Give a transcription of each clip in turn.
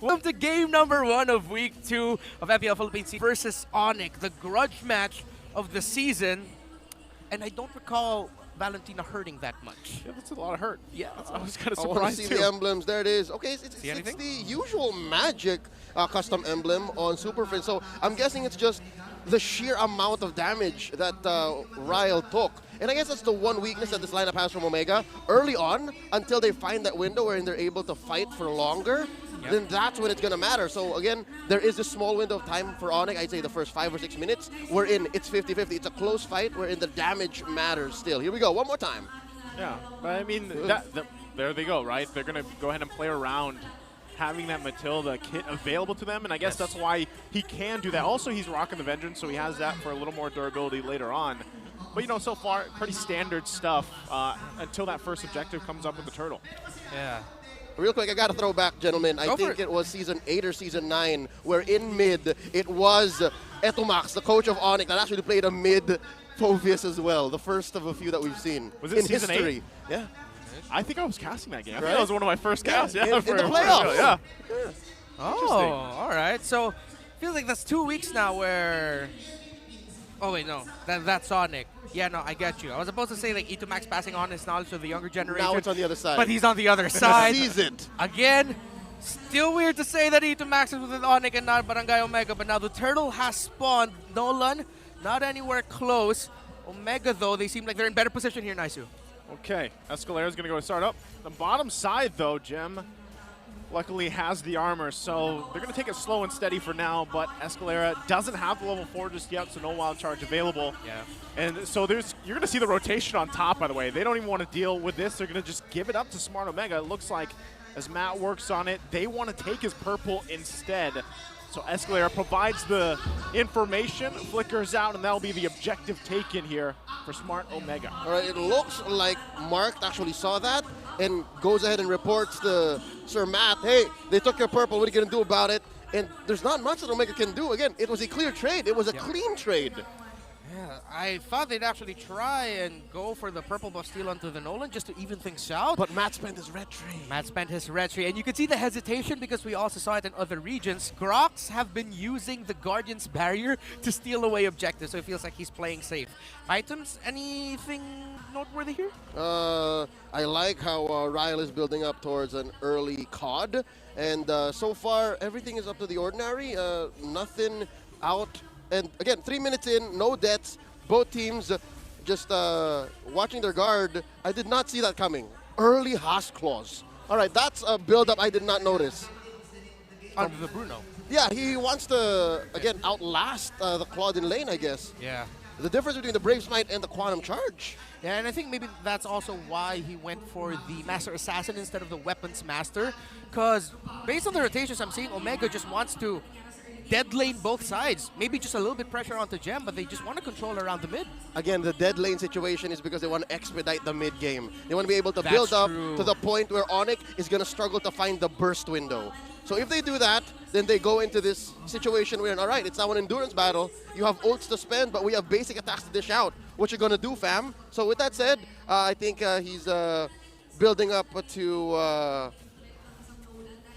Welcome to game number 1 of week 2 of FPL Philippines versus Onic, the grudge match of the season. And I don't recall Valentina hurting that much. Yeah, that's a lot of hurt. Yeah. I was kind of I surprised want to see too. the emblems. There it is. Okay, it's anything? the usual Magic custom emblem on Super Friends. So I'm guessing it's just the sheer amount of damage that Ryle took. And I guess that's the one weakness that this lineup has from Omega. Early on, until they find that window wherein they're able to fight for longer, then that's when it's going to matter. So again, there is a small window of time for Onic, I'd say the first 5 or 6 minutes, wherein it's 50-50. It's a close fight wherein the damage matters still. Here we go, one more time. Yeah, but I mean, there they go, right? They're going to go ahead and play around having that Matilda kit available to them, and I guess that's why he can do that. Also, he's rocking the Vengeance, so he has that for a little more durability later on. But, you know, so far, pretty standard stuff until that first objective comes up with the turtle. Yeah. Real quick, I got to throw back, gentlemen. I think it was Season 8 or Season 9, where in mid, it was Etomax, the coach of Onic, that actually played a mid Phoveus as well, the first of a few that we've seen. Was it in Season history. 8? Yeah. I think I was casting that game. I Right? think that was one of my first casts. Yeah, in the playoffs. Yeah. Oh, all right. So, feels like that's 2 weeks now where... Oh, wait, no. That's Onic. Yeah, no, I get you. I was supposed to say, like, E2Max passing on his knowledge to the younger generation. Now it's on the other side. But he's on the other side. Sees it. Again, still weird to say that E2Max is with Onic and not Barangay Omega, but now the turtle has spawned. Nolan, not anywhere close. Omega, though, they seem like they're in better position here, Naisu. Okay, Escalera's going to go start up. The bottom side, though, Jim, luckily has the armor, so they're going to take it slow and steady for now, but Escalera doesn't have the level 4 just yet, so no wild charge available. Yeah. And so you're going to see the rotation on top, by the way. They don't even want to deal with this. They're going to just give it up to Smart Omega. It looks like as Matt works on it, they want to take his purple instead. So Escalera provides the information, flickers out, and that'll be the objective taken here for Smart Omega. All right, it looks like Mark actually saw that and goes ahead and reports to Sir Matt, hey, they took your purple, what are you going to do about it? And there's not much that Omega can do. Again, it was a clear trade. It was a clean trade. Yeah, I thought they'd actually try and go for the purple buff steal onto the Nolan just to even things out. But Matt spent his red trade. Matt spent his red trade, and you can see the hesitation because we also saw it in other regions. Grox have been using the Guardian's Barrier to steal away objectives, so it feels like he's playing safe. Items, anything noteworthy here? I like how Ryle is building up towards an early COD, and so far everything is up to the ordinary. Nothing out. And again, 3 minutes in, no deaths. Both teams just watching their guard. I did not see that coming. Early Haas Claws. All right, that's a build-up I did not notice. Under the Bruno. Yeah, he wants to, again, outlast the Claude in lane, I guess. Yeah. The difference between the Brave Smite and the Quantum Charge. Yeah, and I think maybe that's also why he went for the Master Assassin instead of the Weapons Master. Because based on the rotations I'm seeing, Omega just wants to dead lane both sides. Maybe just a little bit pressure onto Gem, but they just want to control around the mid. Again, the dead lane situation is because they want to expedite the mid game. They want to be able to build up to the point where Onic is going to struggle to find the burst window. So if they do that, then they go into this situation where, all right, it's now an endurance battle. You have ults to spend, but we have basic attacks to dish out. What you going to do, fam? So with that said, I think he's building up to...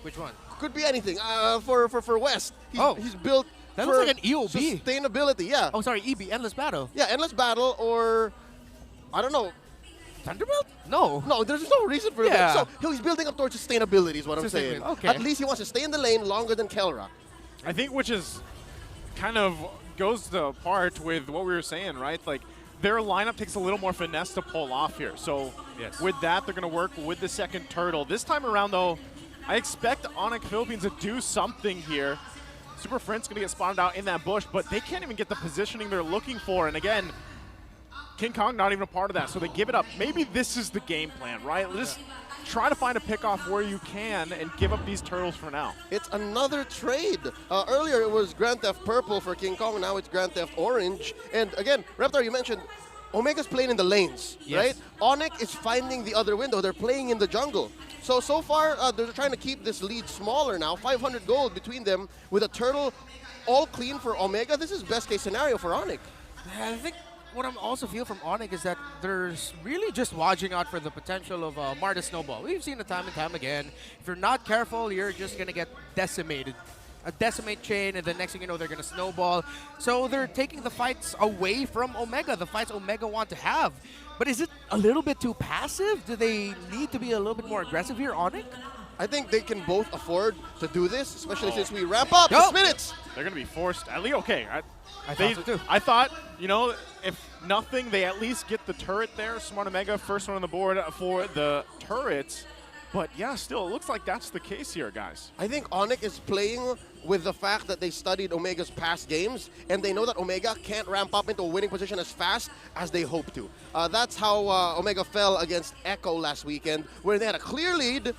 Which one? Could be anything. For West, he's built that for looks like an EOB. Sustainability, yeah. Oh, sorry, EB, Endless Battle. Yeah, Endless Battle or, I don't know. Thunderbolt? No. No, there's no reason for it. So he's building up towards sustainability is what I'm saying. Okay. At least he wants to stay in the lane longer than Kelra. I think which is kind of goes to part with what we were saying, right? Like, their lineup takes a little more finesse to pull off here. So with that, they're going to work with the second turtle. This time around, though, I expect Onic Philippines to do something here. Super Friend's going to get spawned out in that bush, but they can't even get the positioning they're looking for. And again, King Kong not even a part of that, so they give it up. Maybe this is the game plan, right? Just try to find a pick-off where you can and give up these turtles for now. It's another trade. Earlier it was Grand Theft Purple for King Kong, now it's Grand Theft Orange. And again, Reptar, you mentioned Omega's playing in the lanes, right? Onic is finding the other window. They're playing in the jungle. So far, they're trying to keep this lead smaller now. 500 gold between them with a turtle all clean for Omega. This is best case scenario for Onic. I think what I'm also feel from Onic is that there's really just watching out for the potential of Marta Snowball. We've seen it time and time again. If you're not careful, you're just going to get decimated. A decimate chain, and the next thing you know, they're going to snowball. So they're taking the fights away from Omega, the fights Omega want to have. But is it a little bit too passive? Do they need to be a little bit more aggressive here, Onic? I think they can both afford to do this, especially since we ramp up 6 minutes. They're going to be forced. At least, okay. I thought so too. I thought, you know, if nothing, they at least get the turret there. Smart Omega, first one on the board for the turrets. But yeah, still, it looks like that's the case here, guys. I think Onic is playing with the fact that they studied Omega's past games, and they know that Omega can't ramp up into a winning position as fast as they hope to. That's how Omega fell against Echo last weekend, where they had a clear lead,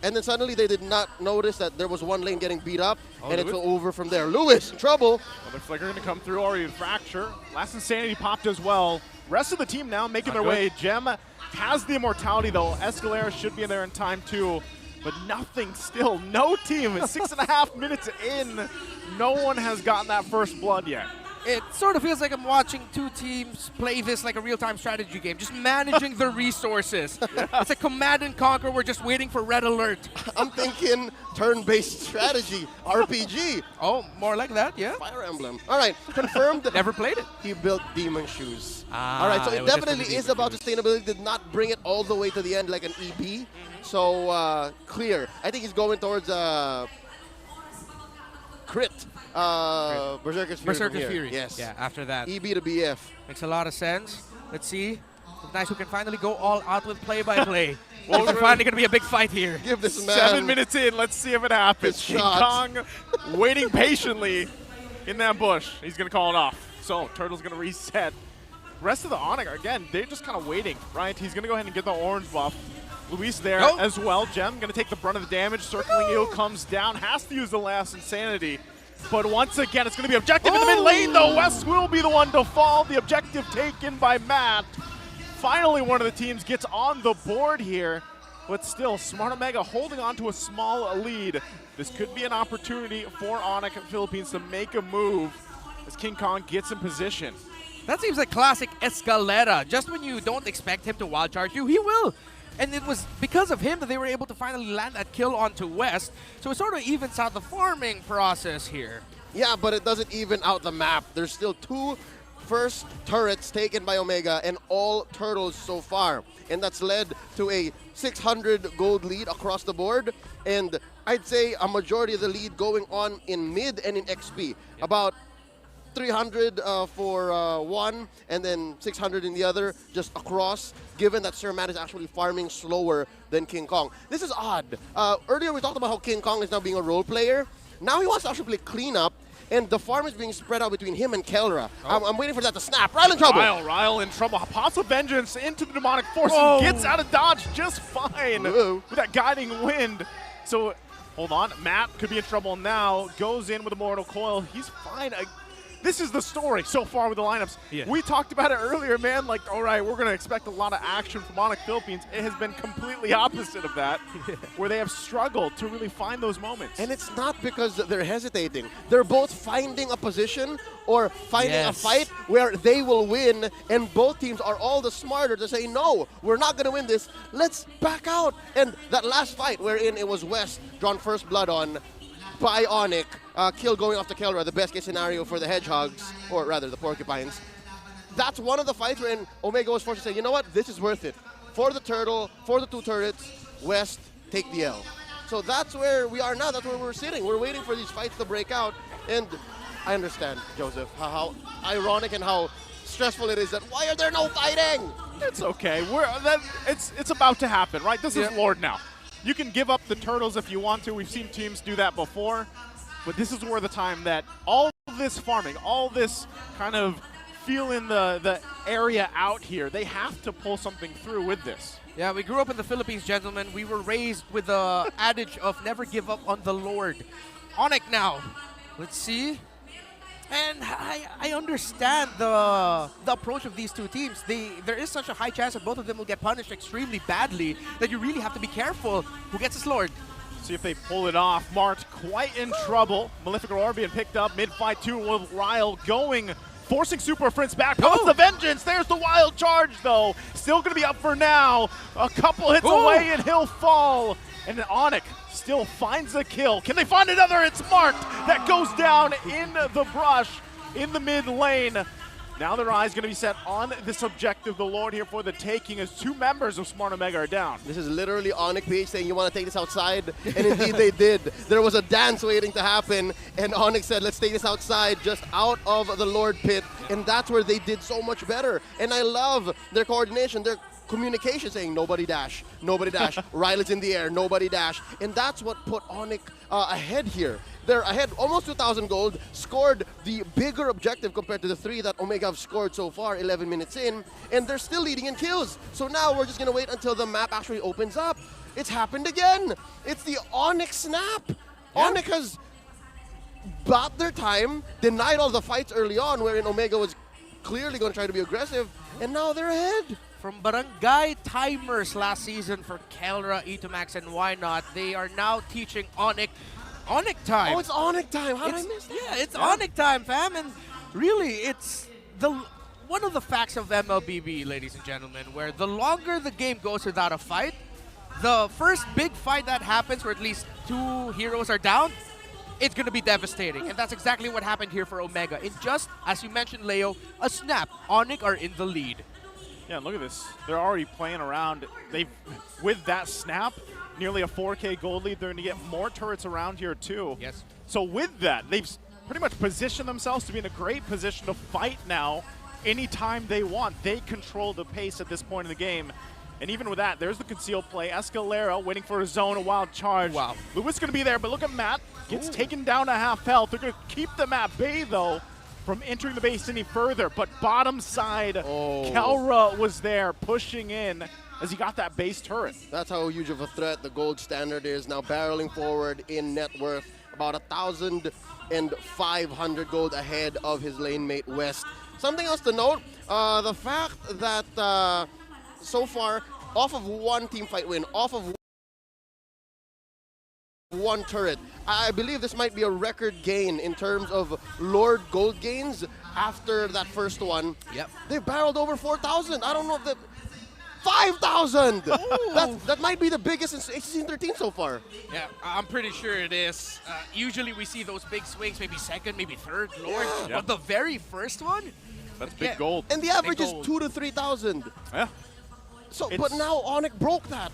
and then suddenly they did not notice that there was one lane getting beat up, and it's over from there. Lewis in trouble. Another flicker going to come through, already fracture. Last Insanity popped as well. Rest of the team now making their way. Gem has the immortality though. Escalera should be in there in time too, but nothing still. No team is 6.5 minutes in. No one has gotten that first blood yet. It sort of feels like I'm watching two teams play this like a real-time strategy game, just managing the resources. It's a command and conquer. We're just waiting for red alert. I'm thinking turn-based strategy, RPG. Oh, more like that, yeah. Fire Emblem. All right, confirmed. Never played it. He built Demon Shoes. All right, so it definitely is about sustainability. Did not bring it all the way to the end like an EB. So clear. I think he's going towards crit. Berserker's Fury. Berserker's Fury. Yes. Yeah, after that. EB to BF. Makes a lot of sense. Let's see. It's nice who can finally go all out with play-by-play. Well, It's finally going to be a big fight here. Give this man 7 minutes in, let's see if it happens. King Kong waiting patiently in that bush. He's going to call it off. So Turtle's going to reset. Rest of the Onic, again, they're just kind of waiting, right? He's going to go ahead and get the orange buff. Luis there as well. Gem going to take the brunt of the damage. Circling Eel comes down, has to use the last Insanity. But once again, it's going to be objective in the mid lane, though. West will be the one to fall. The objective taken by Matt. Finally, one of the teams gets on the board here. But still, Smart Omega holding on to a small lead. This could be an opportunity for Onic and Philippines to make a move as King Kong gets in position. That seems like classic Escalera. Just when you don't expect him to wild charge you, he will. And it was because of him that they were able to finally land that kill onto West. So it sort of evens out the farming process here. Yeah, but it doesn't even out the map. There's still 2 first turrets taken by Omega and all turtles so far. And that's led to a 600 gold lead across the board. And I'd say a majority of the lead going on in mid and in XP. About 300 for one, and then 600 in the other, just across, given that Sir Matt is actually farming slower than King Kong. This is odd. Earlier we talked about how King Kong is now being a role player. Now he wants to actually play cleanup, and the farm is being spread out between him and Kelra. I'm waiting for that to snap. Ryle in trouble. Ryle in trouble. Apostle Vengeance into the demonic force and gets out of dodge just fine with that guiding wind. So, hold on. Matt could be in trouble now. Goes in with a Mortal Coil. He's fine. This is the story so far with the lineups. Yeah. We talked about it earlier, man. Like, all right, we're going to expect a lot of action from Onic Philippines. It has been completely opposite of that, where they have struggled to really find those moments. And it's not because they're hesitating. They're both finding a position or finding a fight where they will win, and both teams are all the smarter to say, no, we're not going to win this. Let's back out. And that last fight wherein it was West drawn first blood on by Onic, kill going off to Kelra, the best case scenario for the Hedgehogs, or rather the Porcupines. That's one of the fights wherein Omega was forced to say, you know what, this is worth it. For the Turtle, for the 2 turrets, West, take the L. So that's where we are now, that's where we're sitting. We're waiting for these fights to break out, and I understand, Joseph, how ironic and how stressful it is that why are there no fighting? It's okay, it's about to happen, right? This is Lord now. You can give up the turtles if you want to. We've seen teams do that before. But this is where the time that all this farming, all this kind of feeling the area out here, they have to pull something through with this. Yeah, we grew up in the Philippines, gentlemen. We were raised with the adage of never give up on the Lord. Onic now. Let's see. And I understand the approach of these two teams. There is such a high chance that both of them will get punished extremely badly that you really have to be careful who gets his Lord. See if they pull it off. Mart quite in trouble. Malefic Aurora being picked up. Mid-fight 2 with Ryle going forcing Super Prince back. Comes the Vengeance. There's the wild charge, though. Still going to be up for now. A couple hits away, and he'll fall. And then Onic still finds a kill. Can they find another? It's marked. That goes down in the brush in the mid lane. Now their eyes going to be set on this objective, the Lord here for the taking, as 2 members of Smart Omega are down. This is literally Onic page saying, you want to take this outside? And indeed they did. There was a dance waiting to happen, and Onic said, let's take this outside, just out of the Lord pit. And that's where they did so much better. And I love their coordination, their communication, saying nobody dash, Riley's in the air, nobody dash. And that's what put Onic ahead here. They're ahead almost 2,000 gold, scored the bigger objective compared to the 3 that Omega have scored so far, 11 minutes in, and they're still leading in kills. So now we're just going to wait until the map actually opens up. It's happened again. It's the Onic snap. Yeah. Onic has bought their time, denied all the fights early on, wherein Omega was clearly going to try to be aggressive, and now they're ahead. From barangay timers last season for Kelra, Etomax, and Why Not, they are now teaching Onic time. Oh, it's Onic time. How did I miss that? Yeah, it's Onic time, fam. And really, it's one of the facts of MLBB, ladies and gentlemen, where the longer the game goes without a fight, the first big fight that happens where at least 2 heroes are down, it's going to be devastating. And that's exactly what happened here for Omega. In just, as you mentioned, Leo, a snap, Onic are in the lead. Yeah, look at this. They're already playing around. With that snap, nearly a 4K gold lead. They're going to get more turrets around here, too. Yes. So with that, they've pretty much positioned themselves to be in a great position to fight now anytime they want. They control the pace at this point in the game. And even with that, there's the concealed play. Escalera waiting for a zone, a wild charge. Wow. Lewis going to be there, but look at Matt. Gets taken down to half health. They're going to keep them at bay, though, from entering the base any further. But bottom side, Kelra was there pushing in as he got that base turret. That's how huge of a threat the gold standard is. Now barreling forward in net worth, about 1,500 gold ahead of his lane mate West. Something else to note, the fact that so far, off of 1 team fight win, off of 1 turret, I believe this might be a record gain in terms of Lord gold gains after that first one. Yep. They barreled over 4,000. I don't know if that... 5,000! That might be the biggest in season 13 so far. Yeah, I'm pretty sure it is. Usually we see those big swings, maybe second, maybe third, Lord. Yeah. But the very first one? That's big gold. And the average is 2,000 to 3,000. Yeah. So, but now Onic broke that.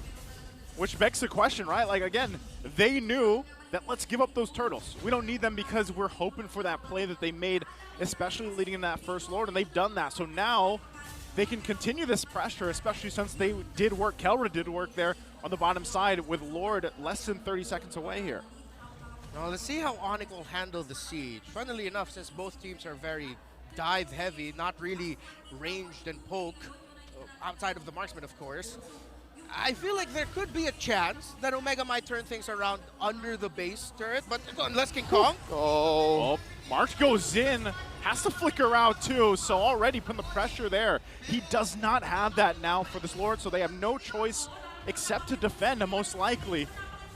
Which begs the question, right? Like, again, they knew that let's give up those turtles. We don't need them because we're hoping for that play that they made, especially leading in that first Lord, and they've done that. So now they can continue this pressure, especially since they did work, Kelra did work there on the bottom side with Lord less than 30 seconds away here. Now let's see how Onic will handle the siege. Funnily enough, since both teams are very dive heavy, not really ranged and poke, outside of the marksman of course, I feel like there could be a chance that Omega might turn things around under the base turret, but unless King Kong. Oh, March goes in, has to flicker out too, so already putting the pressure there. He does not have that now for this Lord, so they have no choice except to defend, most likely.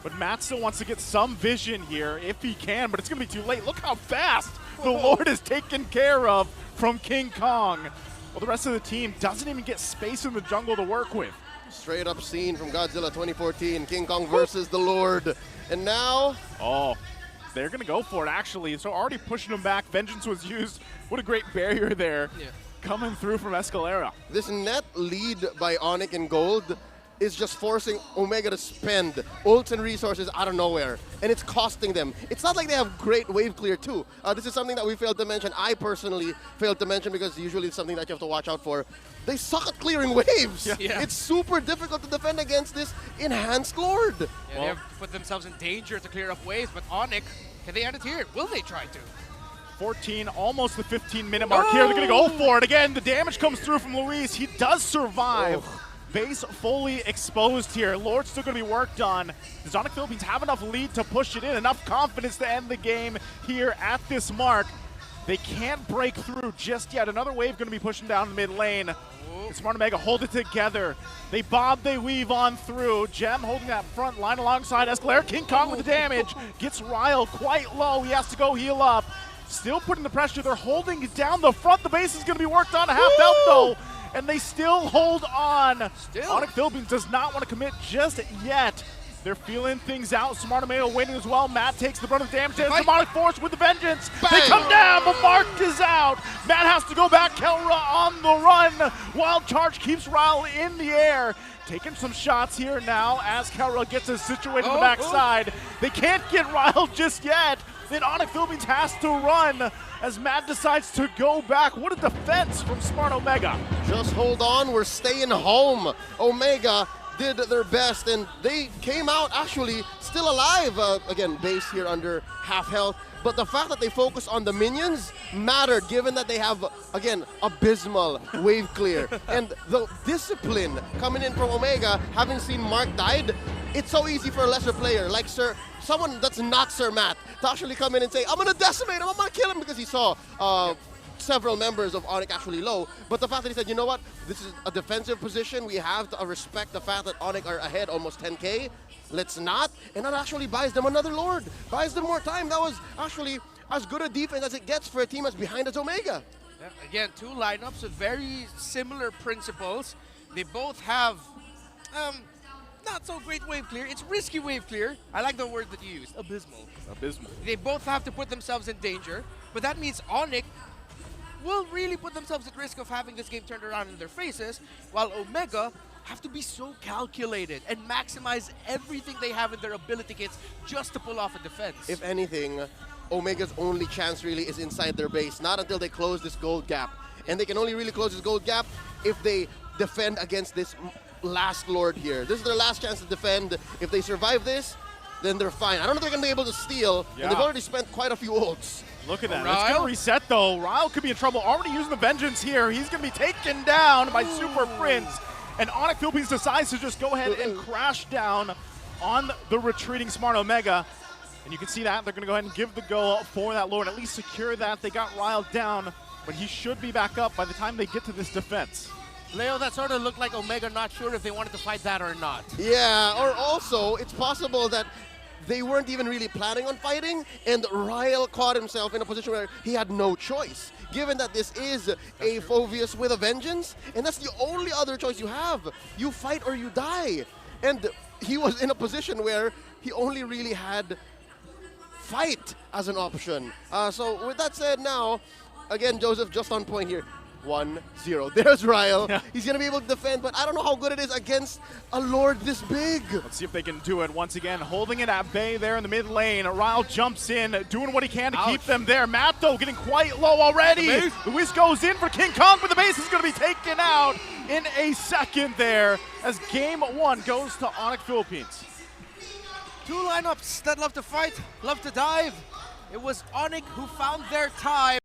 But Matt still wants to get some vision here if he can, but it's going to be too late. Look how fast the Lord is taken care of from King Kong. Well, the rest of the team doesn't even get space in the jungle to work with. Straight up scene from Godzilla 2014, King Kong versus the Lord. And now... Oh, they're going to go for it, actually. So already pushing him back. Vengeance was used. What a great barrier there coming through from Escalera. This net lead by Onic in gold is just forcing Omega to spend ults and resources out of nowhere, and it's costing them. It's not like they have great wave clear too. This is something that we failed to mention. I personally failed to mention because usually it's something that you have to watch out for. They suck at clearing waves. Yeah. It's super difficult to defend against this enhanced Lord. Yeah, they have put themselves in danger to clear up waves, but Onic, can they end it here? Will they try to? 14, almost the 15-minute mark here. They're going to go for it again. The damage comes through from Luis. He does survive. Base fully exposed here. Lord's still going to be worked on. Does Onic Philippines have enough lead to push it in? Enough confidence to end the game here at this mark. They can't break through just yet. Another wave going to be pushing down the mid lane. Smart Omega hold it together. They bob, they weave on through. Gem holding that front line alongside Escalera. King Kong with the damage. Gets Ryle quite low. He has to go heal up. still putting the pressure. They're holding down the front. The base is going to be worked on. Half health though, and they still hold on. Onic Philippines does not want to commit just yet. They're feeling things out. Smart Omega waiting as well. Matt takes the brunt of the damage. Demonic Force with the vengeance. Bang. They come down, but Mark is out. Matt has to go back. Kelra on the run. Wild Charge keeps Ryle in the air. Taking some shots here now as Kelra gets us situated on the backside. They can't get Ryle just yet. Then Onic Philippines has to run as Matt decides to go back. What a defense from Smart Omega. Just hold on, we're staying home. Omega did their best, and they came out actually still alive. Again, base here under half health. But the fact that they focus on the minions mattered, given that they have, again, abysmal wave clear. And the discipline coming in from Omega, having seen Mark died, it's so easy for a lesser player like someone that's not Sir Matt to actually come in and say, I'm going to decimate him, I'm going to kill him, because he saw several members of Onic actually low. But the fact that he said, you know what, this is a defensive position, we have to respect the fact that Onic are ahead almost 10k, let's not, and that actually buys them another Lord, buys them more time. That was actually as good a defense as it gets for a team as behind as Omega. Yeah, again, two lineups with very similar principles. They both have not so great wave clear. It's risky wave clear. I like the word that you used, abysmal. Abysmal. They both have to put themselves in danger, but that means Onic will really put themselves at risk of having this game turned around in their faces, while Omega have to be so calculated and maximize everything they have in their ability kits just to pull off a defense. If anything, Omega's only chance really is inside their base, not until they close this gold gap. And they can only really close this gold gap if they defend against this last Lord here. This is their last chance to defend. If they survive this, then they're fine. I don't know if they're going to be able to steal, and they've already spent quite a few ults. Look at that. It's going to reset, though. Ryle could be in trouble. Already using the vengeance here. He's going to be taken down by Super Prince. And Onic Philippines decides to just go ahead and crash down on the retreating Smart Omega. And you can see that. They're going to go ahead and give the go for that Lord. At least secure that. They got Ryle down, but he should be back up by the time they get to this defense. Leo, that sort of looked like Omega not sure if they wanted to fight that or not. Yeah, or also, it's possible that they weren't even really planning on fighting, and Ryle caught himself in a position where he had no choice, given that this is a Phoveus with a vengeance, and that's the only other choice you have. You fight or you die. And he was in a position where he only really had fight as an option. So with that said now, again, Joseph just on point here. 1-0. There's Ryle. Yeah. He's going to be able to defend, but I don't know how good it is against a Lord this big. Let's see if they can do it once again. Holding it at bay there in the mid lane. Ryle jumps in, doing what he can to keep them there. Matt, though, getting quite low already. The whiz goes in for King Kong, but the base is going to be taken out in a second there as game one goes to Onic Philippines. Two lineups that love to fight, love to dive. It was Onic who found their time.